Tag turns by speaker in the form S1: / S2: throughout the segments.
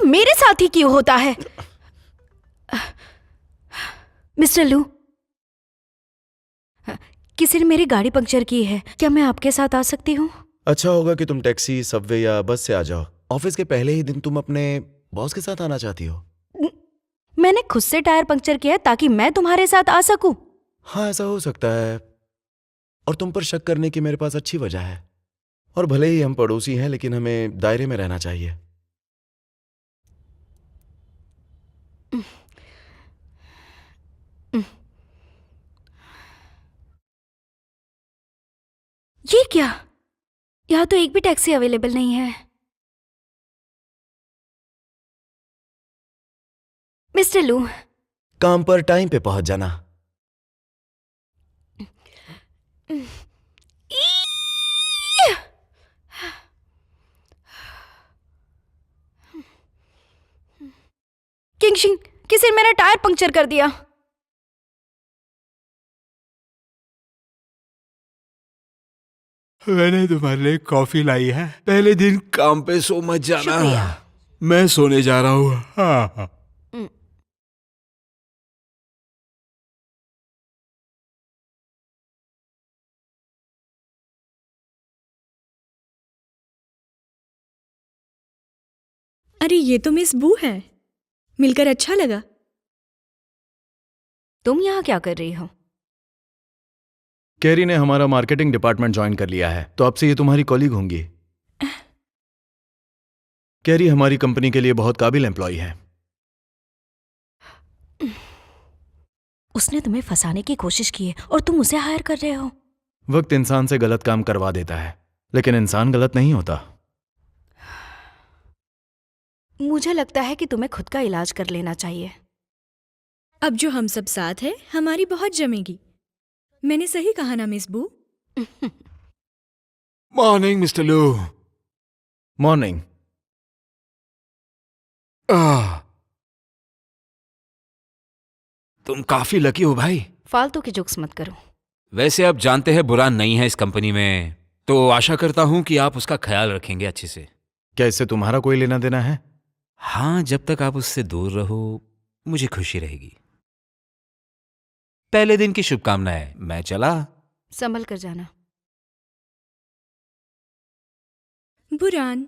S1: मेरे साथ ही क्यों होता है? मिस्टर लू, किसी ने मेरी गाड़ी पंक्चर की है, क्या मैं आपके साथ आ सकती हूँ?
S2: अच्छा होगा कि तुम टैक्सी, सबवे या बस से आ जाओ। ऑफिस के पहले ही दिन तुम अपने बॉस के साथ आना चाहती हो?
S1: मैंने खुद से टायर पंक्चर किया है ताकि मैं तुम्हारे साथ आ सकूं।
S2: हाँ, ऐसा हो सकता है, और तुम पर शक करने की मेरे पास अच्छी वजह है। और भले ही हम पड़ोसी हैं, लेकिन हमें दायरे में रहना चाहिए।
S1: ये क्या? यहाँ तो एक भी टैक्सी अवेलेबल नहीं है। मिस्टर लू,
S2: काम पर टाइम पे पहुंच जाना।
S1: किंगशिंग, किसी ने मेरा टायर पंक्चर कर दिया।
S3: मैंने तुम्हारे लिए कॉफी लाई है। पहले दिन काम पे सो मत जाना।
S1: शुक्रिया।
S3: मैं सोने जा रहा हूँ। हाँ।
S4: अरे ये तो मिस बू है। मिलकर अच्छा लगा।
S1: तुम यहाँ क्या कर रही हो?
S2: कैरी ने हमारा मार्केटिंग डिपार्टमेंट ज्वाइन कर लिया है, तो अब से ये तुम्हारी कॉलीग होंगी। कैरी हमारी कंपनी के लिए बहुत काबिल एम्प्लॉय है।
S1: उसने तुम्हें फंसाने की कोशिश की है और तुम उसे हायर कर रहे हो।
S2: वक्त इंसान से गलत काम करवा देता है, लेकिन इंसान गलत नहीं होता।
S1: मुझे लगता है कि तुम्हें खुद का इलाज कर लेना चाहिए।
S4: अब जो हम सब साथ हैं, हमारी बहुत जमेगी। मैंने सही कहा ना मिस बू?
S3: मॉर्निंग मिस्टर लू।
S2: मॉर्निंग।
S3: तुम काफी लकी हो भाई।
S1: फालतू के जोक्स मत करो।
S5: वैसे आप जानते हैं बुरान नहीं है इस कंपनी में, तो आशा करता हूं कि आप उसका ख्याल रखेंगे अच्छे से।
S2: क्या इससे तुम्हारा कोई लेना देना है?
S5: हाँ, जब तक आप उससे दूर रहो मुझे खुशी रहेगी। पहले दिन की शुभकामनाएं। मैं चला।
S1: संभल कर जाना।
S4: बुरान।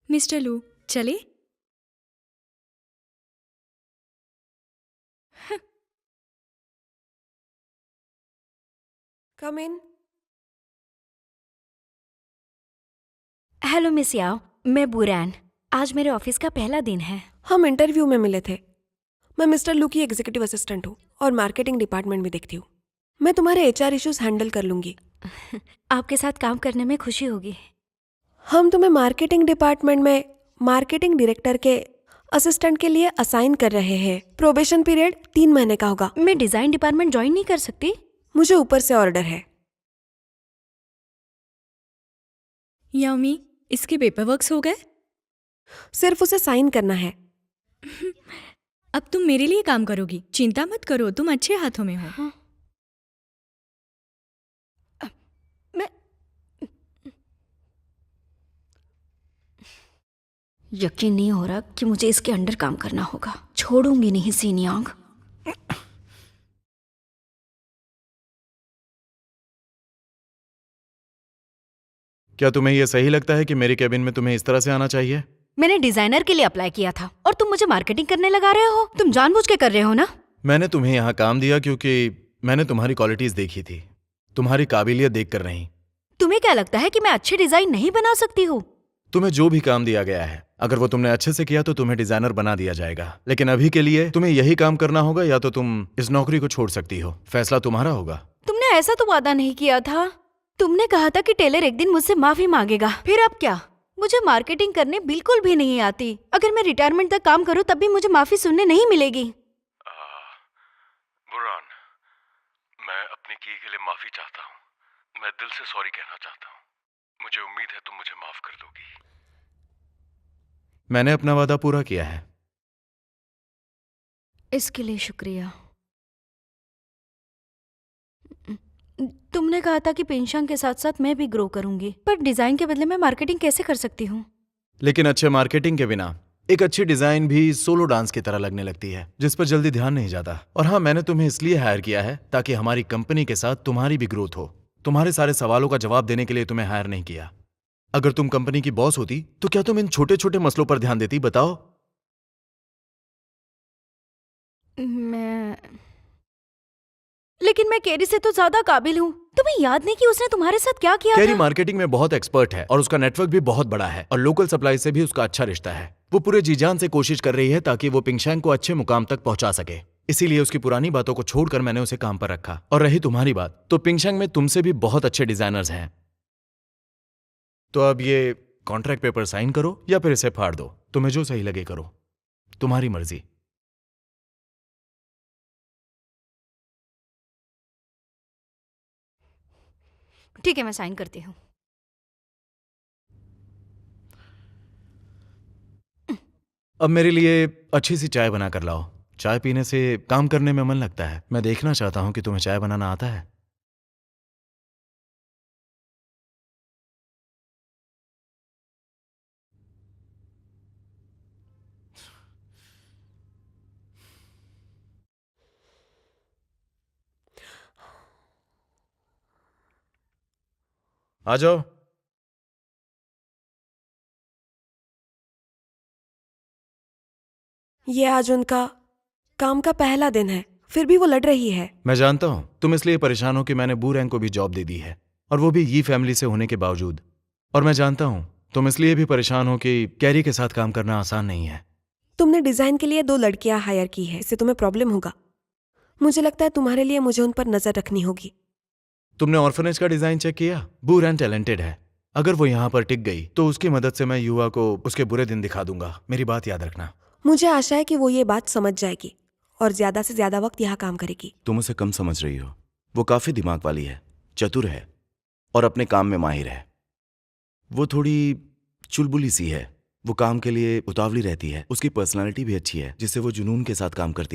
S4: मिस्टर लू, चले?
S6: कम इन।
S1: हेलो मिस याओ, मैं बुरान। आज मेरे ऑफिस का पहला दिन है।
S6: हम इंटरव्यू में मिले थे। मैं मिस्टर लू की एग्जीक्यूटिव असिस्टेंट हूँ और मार्केटिंग डिपार्टमेंट भी देखती हूँ। मैं तुम्हारे एचआर इश्यूज हैंडल कर लूंगी।
S1: आपके साथ काम करने में खुशी होगी।
S6: हम तुम्हें मार्केटिंग डिपार्टमेंट में मार्केटिंग डायरेक्टर के असिस्टेंट के लिए असाइन कर रहे हैं। प्रोबेशन पीरियड 3 महीने का होगा।
S1: मैं डिजाइन डिपार्टमेंट ज्वाइन नहीं कर सकती?
S6: मुझे ऊपर से ऑर्डर है।
S4: यामी, इसके पेपरवर्क्स हो गए?
S6: सिर्फ उसे साइन करना है।
S4: अब तुम मेरे लिए काम करोगी। चिंता मत करो, तुम अच्छे हाथों में हो।
S1: हाँ। मैं यकीन नहीं हो रहा कि मुझे इसके अंडर काम करना होगा। छोड़ूंगी नहीं सीनियांग।
S2: क्या तुम्हें यह सही लगता है कि मेरे केबिन में तुम्हें इस तरह से आना चाहिए?
S1: मैंने डिजाइनर के लिए अप्लाई किया था और तुम मुझे मार्केटिंग करने लगा रहे हो। तुम जानबूझ के कर रहे हो ना?
S2: मैंने तुम्हें यहाँ काम दिया क्योंकि मैंने तुम्हारी क्वालिटीज देखी थी, तुम्हारी काबिलियत देख कर नहीं।
S1: तुम्हें क्या लगता है कि मैं अच्छे डिजाइन नहीं बना सकती हूँ?
S2: तुम्हें जो भी काम दिया गया है, अगर वो तुमने अच्छे से किया तो तुम्हें डिजाइनर बना दिया जाएगा। लेकिन अभी के लिए तुम्हें यही काम करना होगा, या तो तुम इस नौकरी को छोड़ सकती हो। फैसला तुम्हारा होगा।
S1: तुमने ऐसा तो वादा नहीं किया था। तुमने कहा था कि टेलर एक दिन मुझसे माफी मांगेगा। फिर अब क्या? मुझे मार्केटिंग करने बिल्कुल भी नहीं आती। अगर मैं रिटायरमेंट तक काम करूं तब भी मुझे माफी सुनने नहीं मिलेगी।
S2: बुरान, मैं अपनी की के लिए माफी चाहता हूँ। मैं दिल से सॉरी कहना चाहता हूँ। मुझे उम्मीद है तुम मुझे माफ कर दोगी। मैंने अपना वादा पूरा किया है।
S1: इसके लिए शुक्रिया। तुमने कहा था कि पेंशन के साथ साथ मैं भी ग्रो करूंगी, पर डिजाइन के बदले मैं मार्केटिंग कैसे कर सकती हूँ?
S2: लेकिन अच्छे मार्केटिंग के बिना एक अच्छी डिजाइन भी सोलो डांस की तरह लगने लगती है, जिस पर जल्दी ध्यान नहीं जाता। और हाँ, मैंने तुम्हें इसलिए हायर किया है ताकि हमारी कंपनी के साथ तुम्हारी भी ग्रोथ हो। तुम्हारे सारे सवालों का जवाब देने के लिए तुम्हें हायर नहीं किया। अगर तुम कंपनी की बॉस होती तो क्या तुम इन छोटे छोटे मसलों पर ध्यान देती, बताओ?
S1: लेकिन मैं कैरी से तो ज्यादा काबिल हूँ। तुम्हें याद नहीं कि उसने तुम्हारे साथ क्या किया
S2: कैरी
S1: था?
S2: मार्केटिंग में बहुत एक्सपर्ट है और उसका नेटवर्क भी बहुत बड़ा है और लोकल सप्लाई से भी उसका अच्छा रिश्ता है। वो पूरे जी जान से कोशिश कर रही है ताकि वो पिंगशैंग को अच्छे मुकाम तक पहुंचा सके। इसीलिए उसकी पुरानी बातों को छोड़कर मैंने उसे काम पर रखा। और रही तुम्हारी बात, तो पिंगशैंग में तुमसे भी बहुत अच्छे डिजाइनर्स हैं। तो अब ये कॉन्ट्रैक्ट पेपर साइन करो या फिर इसे फाड़ दो। तुम्हें जो सही लगे करो, तुम्हारी मर्जी।
S1: ठीक है, मैं साइन करती हूँ।
S2: अब मेरे लिए अच्छी सी चाय बना कर लाओ। चाय पीने से काम करने में मन लगता है। मैं देखना चाहता हूं कि तुम्हें चाय बनाना आता है। आ जाओ।
S6: ये आज उनका काम का पहला दिन है, फिर भी वो लड़ रही है।
S2: मैं जानता हूं तुम इसलिए परेशान हो कि मैंने बू रैंक को भी जॉब दे दी है, और वो भी ये फैमिली से होने के बावजूद। और मैं जानता हूं तुम इसलिए भी परेशान हो कि कैरी के साथ काम करना आसान नहीं है।
S6: तुमने डिजाइन के लिए 2 लड़कियां हायर की है, इससे तुम्हें प्रॉब्लम होगा। मुझे लगता है तुम्हारे लिए मुझे उन पर नजर रखनी होगी।
S2: तुमने ऑर्फनेज का डिजाइन चेक किया? बू रैंक टैलेंटेड है। अगर वो यहाँ पर टिक गई तो उसकी मदद से मैं युवा को उसके बुरे दिन दिखा दूंगा। मेरी बात याद रखना।
S6: मुझे आशा है कि वो ये बात समझ जाएगी और ज्यादा से ज्यादा वक्त यहाँ काम करेगी।
S7: तुम उसे कम समझ रही हो। वो काफी दिमाग वाली है, चतुर है और अपने काम में माहिर है। वो थोड़ी चुलबुली सी है। वो काम के लिए उतावली रहती है। उसकी पर्सनालिटी भी अच्छी है, जिससे वो जुनून के साथ काम करती है।